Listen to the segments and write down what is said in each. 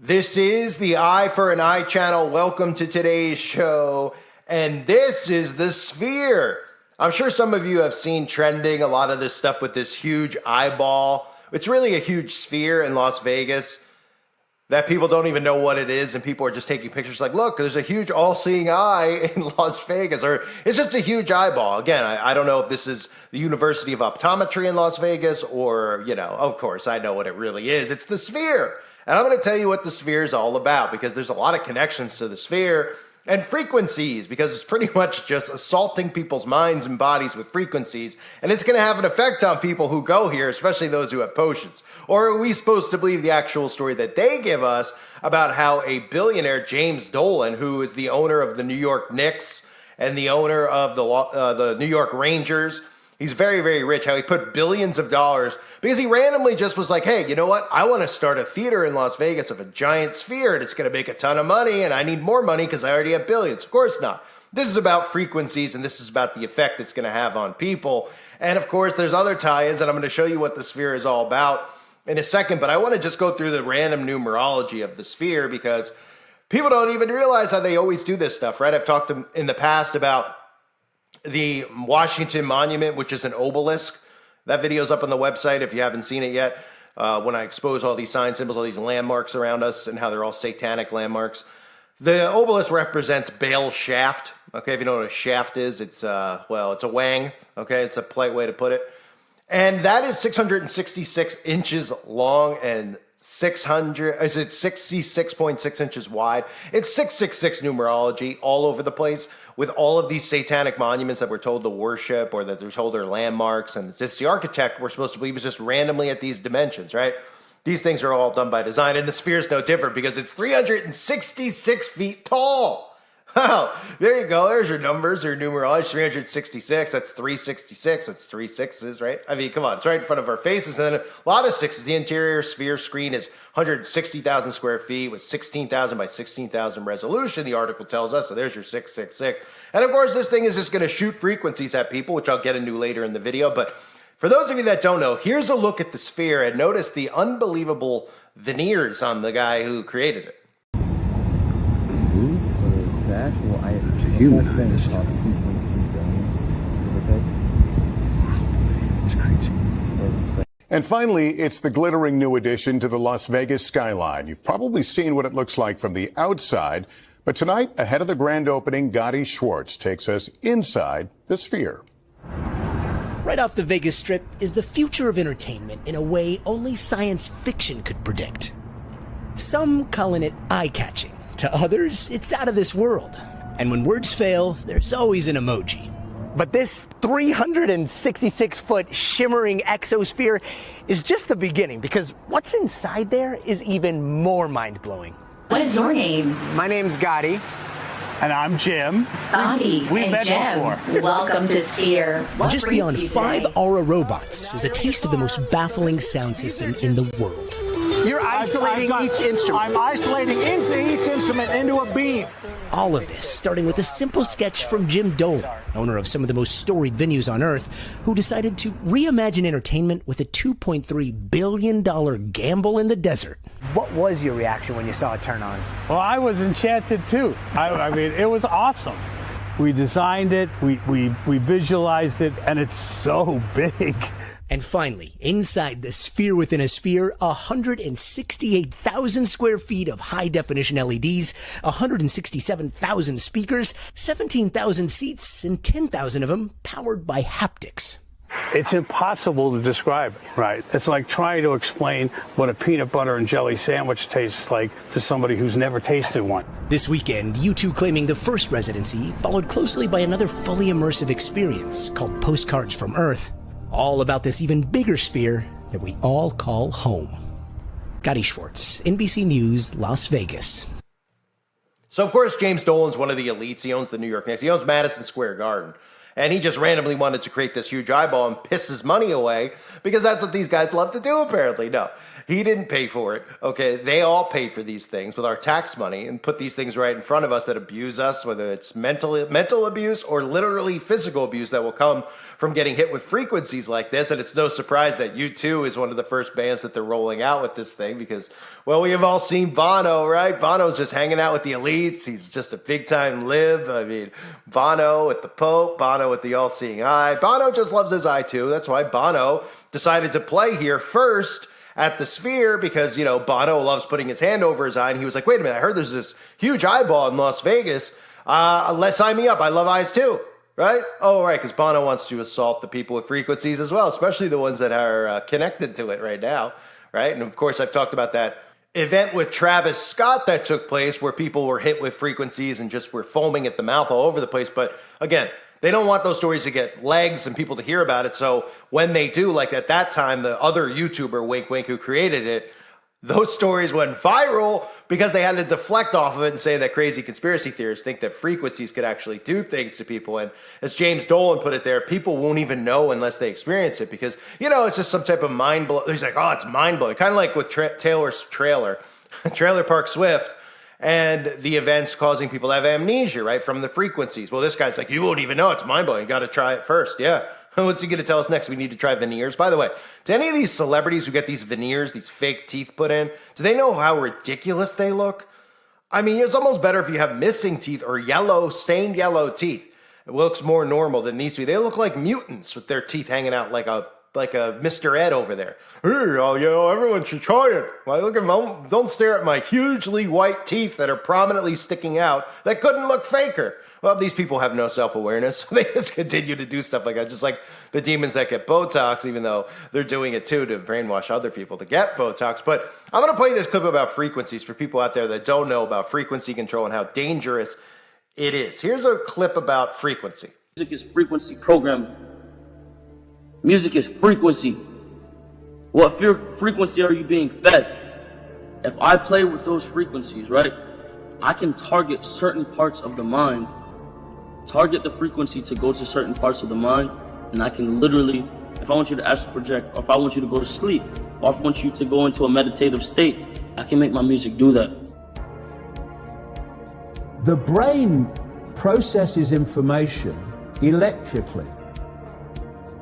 This is the Eye for an Eye channel. Welcome to today's show. And this is the Sphere. I'm sure some of you have seen trending a lot of this stuff with this huge eyeball. It's really a huge sphere in Las Vegas that people don't even know what it is. And people are just taking pictures like, look, there's a huge all-seeing eye in Las Vegas. Or it's just a huge eyeball. Again, I don't know if this is the University of Optometry in Las Vegas or, of course, I know what it really is. It's the Sphere. And I'm going to tell you what the Sphere is all about because there's a lot of connections to the Sphere and frequencies because it's pretty much just assaulting people's minds and bodies with frequencies. And it's going to have an effect on people who go here, especially those who have potions. Or are we supposed to believe the actual story that they give us about how a billionaire, James Dolan, who is the owner of the New York Knicks and the owner of the New York Rangers, he's very, very rich, how he put billions of dollars because he randomly just was like, hey, you know what? I want to start a theater in Las Vegas of a giant sphere and it's going to make a ton of money and I need more money because I already have billions. Of course not. This is about frequencies and this is about the effect it's going to have on people. And of course, there's other tie-ins and I'm going to show you what the Sphere is all about in a second. But I want to just go through the random numerology of the Sphere because people don't even realize how they always do this stuff, right? I've talked in the past about the Washington Monument, which is an obelisk. That video's up on the website if you haven't seen it yet. When I expose all these sign symbols, all these landmarks around us and how they're all satanic landmarks. The obelisk represents Baal's shaft. Okay, if you know what a shaft is, it's it's a wang. Okay, it's a polite way to put it. And that is 666 inches long and 66.6 inches wide. It's 666 numerology all over the place with all of these satanic monuments that we're told to worship or that they're told are landmarks. And it's just the architect we're supposed to believe is just randomly at these dimensions, right? These things are all done by design. And the Sphere is no different because it's 366 feet tall. Wow, there you go. There's your numbers, your numerology. 366, that's 366, that's three sixes, right? I mean, come on, it's right in front of our faces. And then a lot of sixes. The interior Sphere screen is 160,000 square feet with 16,000 by 16,000 resolution, the article tells us. So there's your 666. And of course, this thing is just going to shoot frequencies at people, which I'll get into later in the video. But for those of you that don't know, here's a look at the Sphere and notice the unbelievable veneers on the guy who created it. It's a human cost 2.3 billion, give or take. It's crazy. And finally, it's the glittering new addition to the Las Vegas skyline. You've probably seen what it looks like from the outside, but tonight, ahead of the grand opening, Gotti Schwartz takes us inside the Sphere. Right off the Vegas Strip is the future of entertainment in a way only science fiction could predict. Some calling it eye-catching. To others, it's out of this world. And when words fail, there's always an emoji. But this 366-foot shimmering exosphere is just the beginning, because what's inside there is even more mind-blowing. What is your name? My name's Gotti. And I'm Jim. Gotti We've met Jim. before. Welcome to Sphere. What Just brings beyond you 5 today? Aura robots is a taste of the most baffling sound system in the world. You're isolating each instrument. I'm isolating each instrument into a beam. All of this starting with a simple sketch from Jim Dolan, owner of some of the most storied venues on Earth, who decided to reimagine entertainment with a $2.3 billion gamble in the desert. What was your reaction when you saw it turn on? Well, I was enchanted too. I mean, it was awesome. We designed it, we visualized it, and it's so big. And finally, inside the Sphere within a Sphere, 168,000 square feet of high-definition LEDs, 167,000 speakers, 17,000 seats, and 10,000 of them powered by haptics. It's impossible to describe, right? It's like trying to explain what a peanut butter and jelly sandwich tastes like to somebody who's never tasted one. This weekend, U2 claiming the first residency, followed closely by another fully immersive experience called Postcards from Earth. All about this even bigger sphere that we all call home. Gotti Schwartz, NBC News, Las Vegas. So, of course, James Dolan's one of the elites. He owns the New York Knicks. He owns Madison Square Garden. And he just randomly wanted to create this huge eyeball and piss his money away because that's what these guys love to do, apparently. No. He didn't pay for it. Okay, they all pay for these things with our tax money and put these things right in front of us that abuse us, whether it's mental abuse or literally physical abuse that will come from getting hit with frequencies like this. And it's no surprise that U2 is one of the first bands that they're rolling out with this thing because, well, we have all seen Bono, right? Bono's just hanging out with the elites. He's just a big-time lib. I mean, Bono with the Pope, Bono with the all-seeing eye. Bono just loves his eye, too. That's why Bono decided to play here first at the Sphere because, you know, Bono loves putting his hand over his eye. And he was like, wait a minute, I heard there's this huge eyeball in Las Vegas. Let's sign me up. I love eyes, too. Right? Oh, right, because Bono wants to assault the people with frequencies as well, especially the ones that are connected to it right now, right? And, of course, I've talked about that event with Travis Scott that took place where people were hit with frequencies and just were foaming at the mouth all over the place. But, again, they don't want those stories to get legs and people to hear about it. So when they do, like at that time, the other YouTuber, Wink Wink, who created it, those stories went viral because they had to deflect off of it and say that crazy conspiracy theorists think that frequencies could actually do things to people. And as James Dolan put it there, people won't even know unless they experience it because, you know, it's just some type of mind blow. He's like, oh, it's mind blowing. Kind of like with Taylor's Trailer Park Swift and the events causing people to have amnesia, right, from the frequencies. Well, this guy's like, you won't even know. It's mind blowing. You got to try it first. Yeah. What's he going to tell us next? We need to try veneers. By the way, to any of these celebrities who get these veneers, these fake teeth put in, do they know how ridiculous they look? I mean, it's almost better if you have missing teeth or stained yellow teeth. It looks more normal than these two. They look like mutants with their teeth hanging out like a Mr. Ed over there. Everyone should try it. Well, look at them. Don't stare at my hugely white teeth that are prominently sticking out that couldn't look faker. Well, these people have no self-awareness, so they just continue to do stuff like that, just like the demons that get Botox, even though they're doing it too to brainwash other people to get Botox. But I'm going to play this clip about frequencies for people out there that don't know about frequency control and how dangerous it is. Here's a clip about frequency. Music is frequency programming. Music is frequency. What frequency are you being fed? If I play with those frequencies, right, I can target certain parts of the mind. Target the frequency to go to certain parts of the mind, and I can literally, if I want you to astral project, or if I want you to go to sleep, or if I want you to go into a meditative state, I can make my music do that. The brain processes information electrically.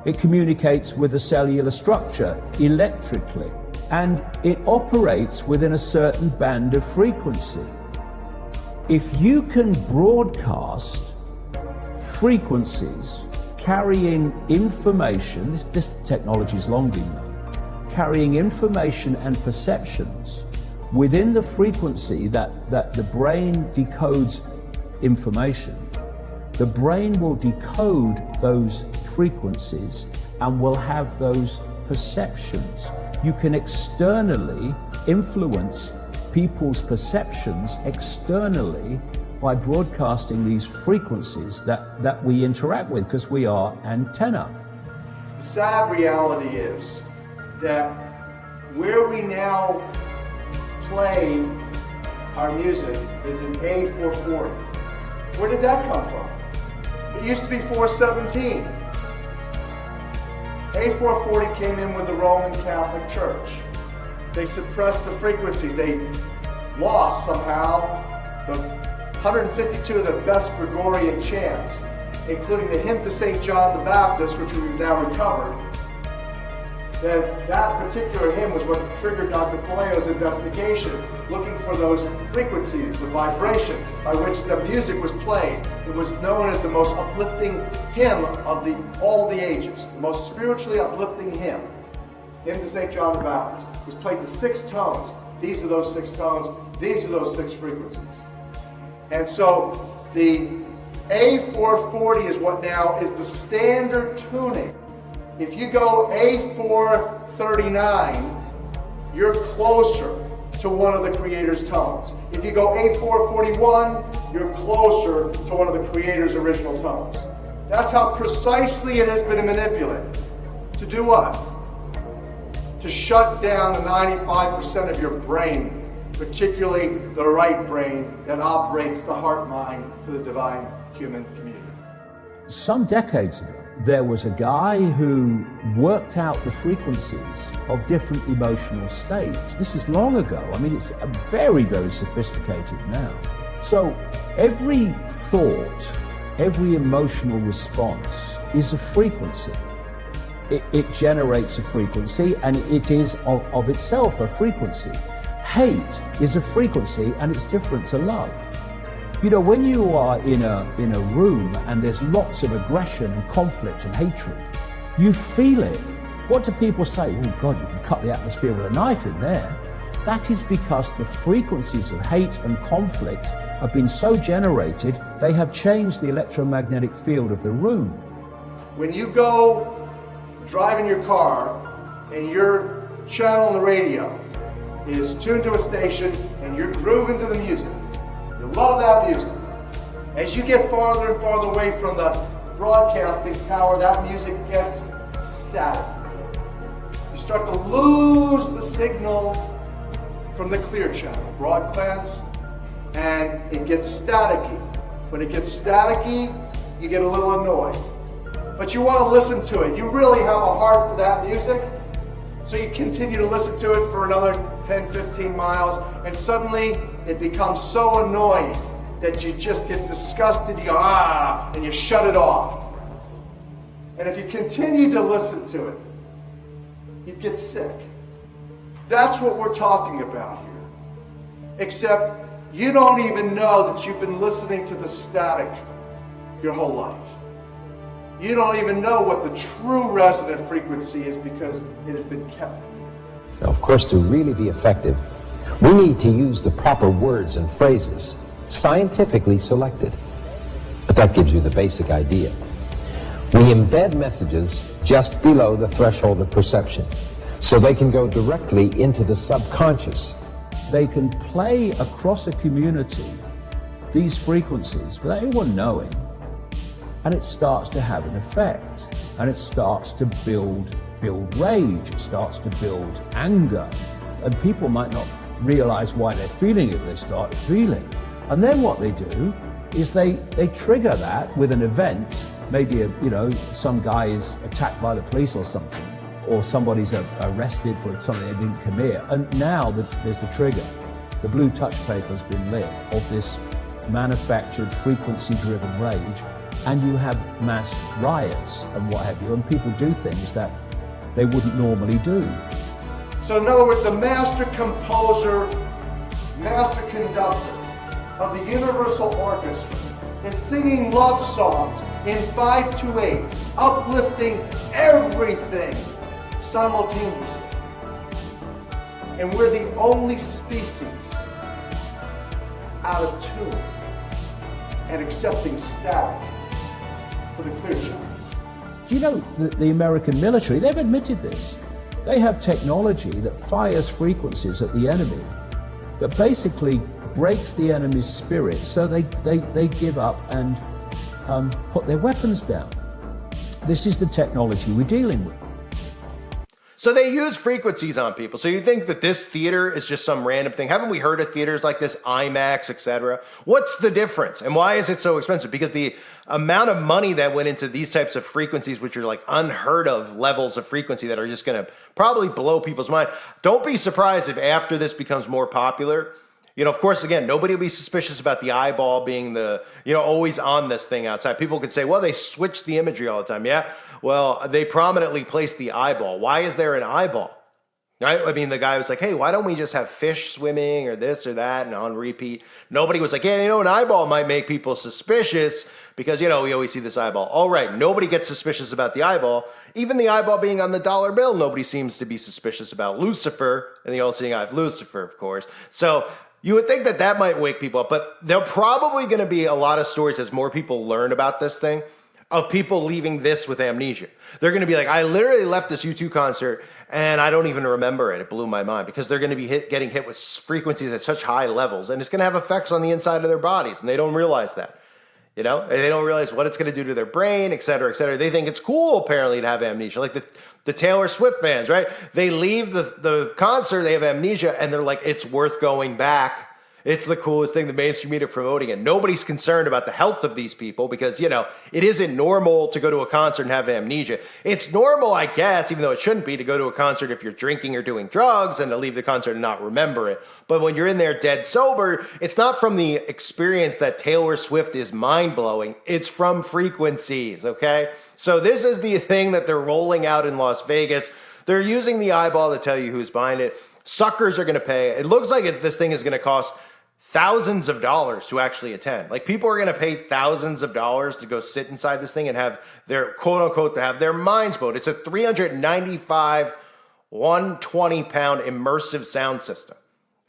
It communicates with the cellular structure electrically, and it operates within a certain band of frequency. If you can broadcast frequencies carrying information, this technology is long been known, carrying information and perceptions within the frequency that the brain decodes information, the brain will decode those frequencies and will have those perceptions. You can externally influence people's perceptions externally by broadcasting these frequencies that we interact with because we are antenna. The sad reality is that where we now play our music is an A440. Where did that come from? It used to be 417. A440 came in with the Roman Catholic Church. They suppressed the frequencies. They lost somehow the 152 of the best Gregorian chants, including the hymn to St. John the Baptist, which we've now recovered. That particular hymn was what triggered Dr. Palaio's investigation, looking for those frequencies of vibration by which the music was played. It was known as the most uplifting hymn of all the ages, the most spiritually uplifting hymn. Hymn to St. John the Baptist. It was played to 6 tones. These are those 6 tones. These are those 6 frequencies. And so the A440 is what now is the standard tuning. If you go A439, you're closer to one of the Creator's tones. If you go A441, you're closer to one of the Creator's original tones. That's how precisely it has been manipulated. To do what? To shut down the 95% of your brain, particularly the right brain that operates the heart-mind to the divine human community. Some decades ago, there was a guy who worked out the frequencies of different emotional states. This is long ago. I mean, it's very, very sophisticated now. So every thought, every emotional response is a frequency. It generates a frequency, and it is of itself a frequency. Hate is a frequency, and it's different to love. You know, when you are in a room and there's lots of aggression and conflict and hatred, you feel it. What do people say? Oh God, you can cut the atmosphere with a knife in there. That is because the frequencies of hate and conflict have been so generated, they have changed the electromagnetic field of the room. When you go driving your car and your channel on the radio is tuned to a station and you're grooving to the music, you love that music. As you get farther and farther away from the broadcasting tower, that music gets static. You start to lose the signal from the clear channel, broadcast, and it gets staticky. When it gets staticky, you get a little annoyed. But you want to listen to it. You really have a heart for that music, so you continue to listen to it for another 10, 15 miles, and suddenly it becomes so annoying that you just get disgusted, you go, ah, and you shut it off. And if you continue to listen to it, you get sick. That's what we're talking about here. Except you don't even know that you've been listening to the static your whole life. You don't even know what the true resonant frequency is because it has been kept. Now, of course, to really be effective, we need to use the proper words and phrases, scientifically selected. But that gives you the basic idea. We embed messages just below the threshold of perception, so they can go directly into the subconscious. They can play across a community these frequencies without anyone knowing, and it starts to have an effect, and it starts to build rage, it starts to build anger, and people might not realize why they're feeling it, they start feeling. And then what they do is they trigger that with an event, maybe some guy is attacked by the police or something, or somebody's arrested for something they didn't commit, and now there's the trigger. The blue touch paper has been lit of this manufactured frequency-driven rage, and you have mass riots and what have you, and people do things that they wouldn't normally do. So in other words, the master composer, master conductor of the Universal Orchestra is singing love songs in 5/8, uplifting everything simultaneously. And we're the only species out of tune and accepting static for the clear channel. Do you know that the American military, they've admitted this. They have technology that fires frequencies at the enemy that basically breaks the enemy's spirit, so they give up and put their weapons down. This is the technology we're dealing with. So they use frequencies on people. So you think that this theater is just some random thing? Haven't we heard of theaters like this, IMAX, etc.? What's the difference? And why is it so expensive? Because the amount of money that went into these types of frequencies, which are like unheard of levels of frequency that are just going to probably blow people's mind. Don't be surprised if after this becomes more popular, of course, again, nobody will be suspicious about the eyeball being always on this thing outside. People could say, well, they switch the imagery all the time. Yeah. Well, they prominently placed the eyeball. Why is there an eyeball? Right? I mean, the guy was like, hey, why don't we just have fish swimming or this or that and on repeat? Nobody was like, yeah, an eyeball might make people suspicious because, we always see this eyeball. All right, nobody gets suspicious about the eyeball. Even the eyeball being on the dollar bill, nobody seems to be suspicious about Lucifer and the all-seeing eye of Lucifer, of course. So you would think that might wake people up, but there are probably going to be a lot of stories as more people learn about this thing of people leaving this with amnesia. They're going to be like, I literally left this U2 concert and I don't even remember it. It blew my mind because they're going to be getting hit with frequencies at such high levels, and it's going to have effects on the inside of their bodies, and they don't realize that. They don't realize what it's going to do to their brain, et cetera, et cetera. They think it's cool, apparently, to have amnesia. Like the Taylor Swift fans, right? They leave the concert, they have amnesia, and they're like, it's worth going back. It's the coolest thing. The mainstream media promoting it. Nobody's concerned about the health of these people because, it isn't normal to go to a concert and have amnesia. It's normal, I guess, even though it shouldn't be, to go to a concert if you're drinking or doing drugs and to leave the concert and not remember it. But when you're in there dead sober, it's not from the experience that Taylor Swift is mind-blowing. It's from frequencies, okay? So this is the thing that they're rolling out in Las Vegas. They're using the eyeball to tell you who's behind it. Suckers are going to pay. It looks like this thing is going to cost thousands of dollars to actually attend. Like, people are going to pay thousands of dollars to go sit inside this thing and have their, quote unquote, to have their minds blown. It's a 395, 120-pound immersive sound system.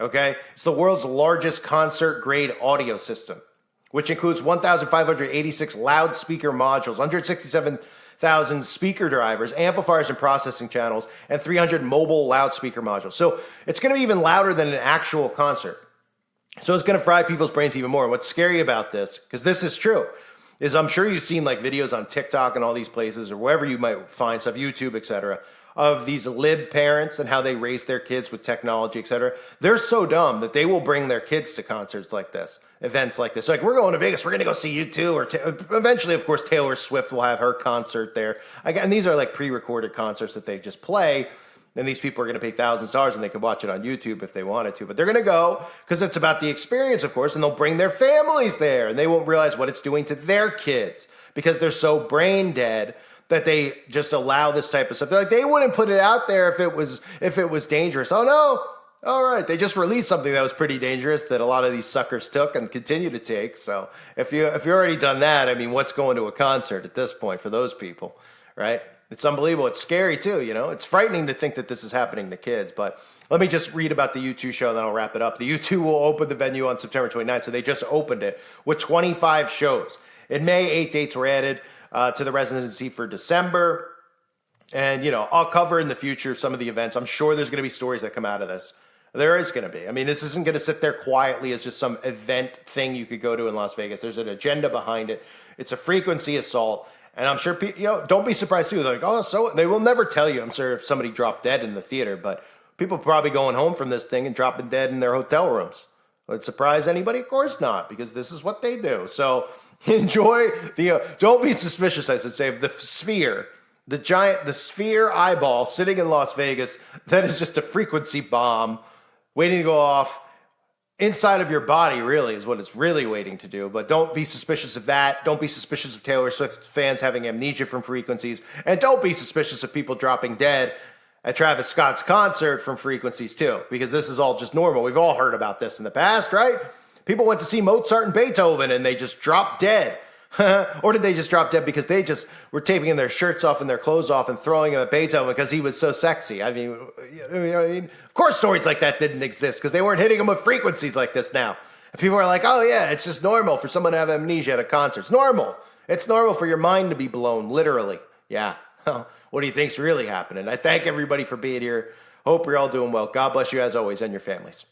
Okay? It's the world's largest concert grade audio system, which includes 1,586 loudspeaker modules, 167,000 speaker drivers, amplifiers and processing channels, and 300 mobile loudspeaker modules. So it's going to be even louder than an actual concert. So it's going to fry people's brains even more. And what's scary about this, because this is true, is I'm sure you've seen like videos on TikTok and all these places or wherever you might find stuff, YouTube, etc., of these lib parents and how they raise their kids with technology, etc. They're so dumb that they will bring their kids to concerts like this, events like this. Like, we're going to Vegas, we're going to go see U2, or eventually, of course, Taylor Swift will have her concert there. And these are like pre-recorded concerts that they just play. And these people are going to pay thousands of dollars and they can watch it on YouTube if they wanted to. But they're going to go because it's about the experience, of course, and they'll bring their families there. And they won't realize what it's doing to their kids because they're so brain dead that they just allow this type of stuff. They're like, they wouldn't put it out there if it was dangerous. Oh, no. All right. They just released something that was pretty dangerous that a lot of these suckers took and continue to take. So if you've already done that, I mean, what's going to a concert at this point for those people, right? It's unbelievable. It's scary too, It's frightening to think that this is happening to kids. But let me just read about the U2 show, then I'll wrap it up. The U2 will open the venue on September 29th, so they just opened it with 25 shows. In May, 8 dates were added to the residency for December. And, I'll cover in the future some of the events. I'm sure there's going to be stories that come out of this. There is going to be. I mean, this isn't going to sit there quietly as just some event thing you could go to in Las Vegas. There's an agenda behind it. It's a frequency assault. And I'm sure, don't be surprised too. They're like, oh, so they will never tell you, I'm sure, if somebody dropped dead in the theater, but people probably going home from this thing and dropping dead in their hotel rooms. Would it surprise anybody? Of course not, because this is what they do. So enjoy don't be suspicious, I should say, of the sphere, the sphere eyeball sitting in Las Vegas. That is just a frequency bomb waiting to go off. Inside of your body, really, is what it's really waiting to do. But don't be suspicious of that. Don't be suspicious of Taylor Swift fans having amnesia from frequencies. And don't be suspicious of people dropping dead at Travis Scott's concert from frequencies, too. Because this is all just normal. We've all heard about this in the past, right? People went to see Mozart and Beethoven and they just dropped dead. Or did they just drop dead because they just were taking their shirts off and their clothes off and throwing him at Beethoven because he was so sexy? I mean, of course stories like that didn't exist because they weren't hitting them with frequencies like this now. And people are like, oh yeah, it's just normal for someone to have amnesia at a concert. It's normal. It's normal for your mind to be blown, literally. Yeah. What do you think's really happening? I thank everybody for being here. Hope you're all doing well. God bless you as always and your families.